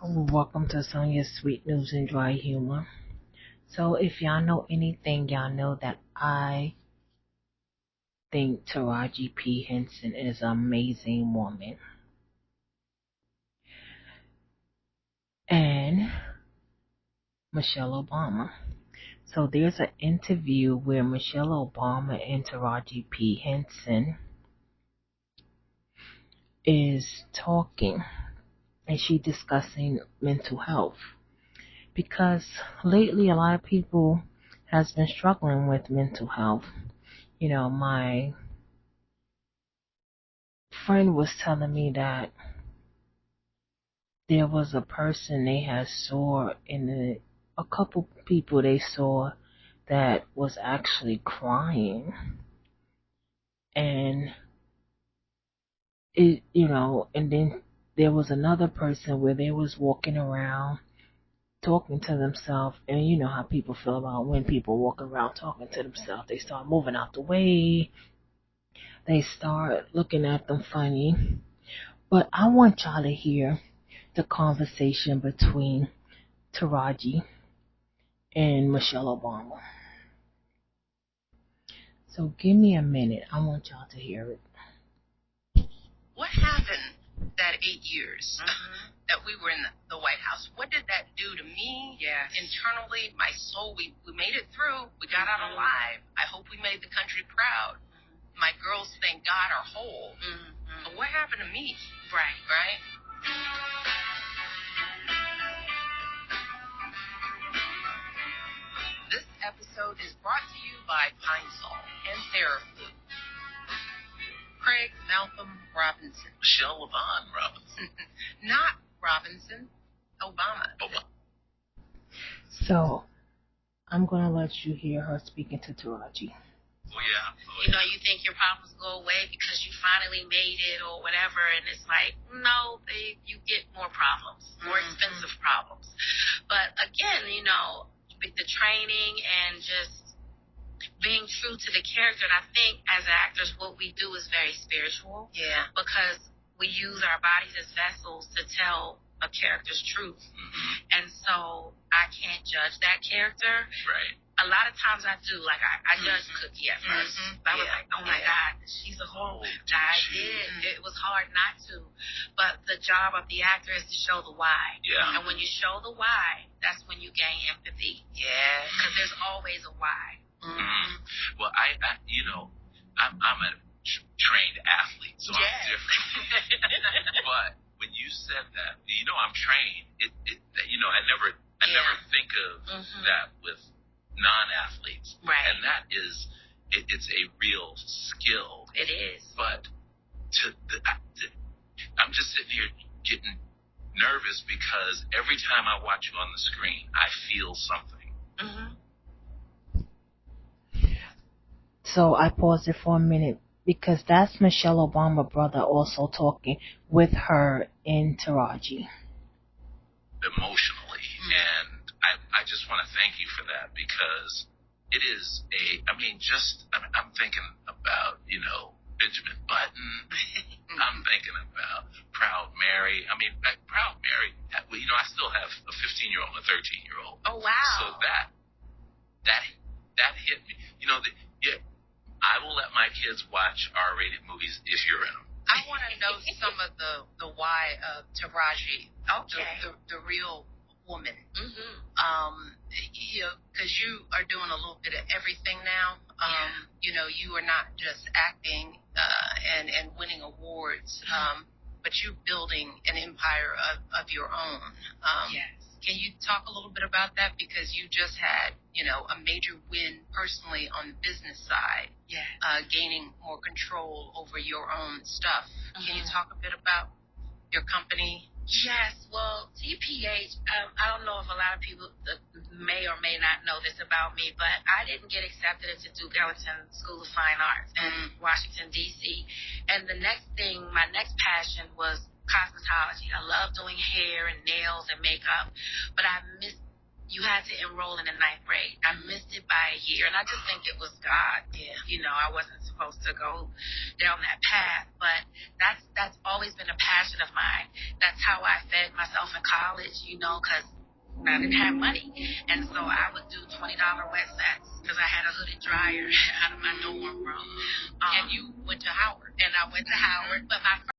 Welcome to Sonia's Sweet News and Dry Humor. So, if y'all know anything, y'all know that I think Taraji P. Henson is an amazing woman. And Michelle Obama. So, there's an interview where Michelle Obama and Taraji P. Henson is talking and she discussing mental health. Because lately a lot of people has been struggling with mental health. My friend was telling me that there was a person they had saw a couple people they saw that was actually crying, and and then there was another person where they was walking around talking to themselves, and you know how people feel about when people walk around talking to themselves. They start moving out the way, they start looking at them funny. But I want y'all to hear the conversation between Taraji and Michelle Obama. So give me a minute. I want y'all to hear it. What happened that 8 years that we were in the White House? What did that do to me? Internally, my soul, we made it through. We got out alive. I hope we made the country proud. My girls, thank God, are whole. But what happened to me? Right? This episode is brought to you by Pine Sol and TheraFlu. Craig Malcolm Robinson. Michelle LaVaughn Robinson. Not Robinson, Obama. So I'm gonna let you hear her speaking to Taraji. You think your problems go away because you finally made it or whatever, and it's like, no, you get more problems, more expensive problems. But again, with the training and just being true to the character, and I think as actors, what we do is very spiritual. Yeah. Because we use our bodies as vessels to tell a character's truth. And so I can't judge that character. Right. A lot of times I do. Like, I judged Cookie at first. I was like, oh my God, she's a whole. I did. It was hard not to. But the job of the actor is to show the why. Yeah. And when you show the why, that's when you gain empathy. Yeah. Because there's always a why. Well, I'm a trained athlete, so I'm different. But when you said that, I'm trained. I never think of that with non-athletes, right? And that is, it's a real skill. It is. But I'm just sitting here getting nervous because every time I watch you on the screen, I feel something. So I paused it for a minute because that's Michelle Obama brother also talking with her in Taraji. Emotionally. And I just want to thank you for that because it is I'm thinking about, Benjamin Button. I'm thinking about Proud Mary. Proud Mary, I still have a 15-year-old and a 13-year-old. Oh, wow. So that hit me. I will let my kids watch R-rated movies if you're in them. I want to know some of the why of Taraji. Okay. The real woman. Because you are doing a little bit of everything now. You are not just acting and winning awards, but you're building an empire of your own. Yes. Can you talk a little bit about that? Because you just had, a major win personally on the business side. Yeah. Gaining more control over your own stuff. Can you talk a bit about your company? Yes. Well, TPH, I don't know if a lot of people may or may not know this about me, but I didn't get accepted into Duke Ellington School of Fine Arts in Washington, D.C. And my next passion was cosmetology. I love doing hair and nails and makeup, but I missed you had to enroll in the 9th grade. I missed it by a year, and I just think it was God. Yeah. You know, I wasn't supposed to go down that path, but that's always been a passion of mine. That's how I fed myself in college, you know, because I didn't have money. And so I would do $20 wet sets because I had a hooded dryer out of my dorm room. And you went to Howard. And I went to Howard, but my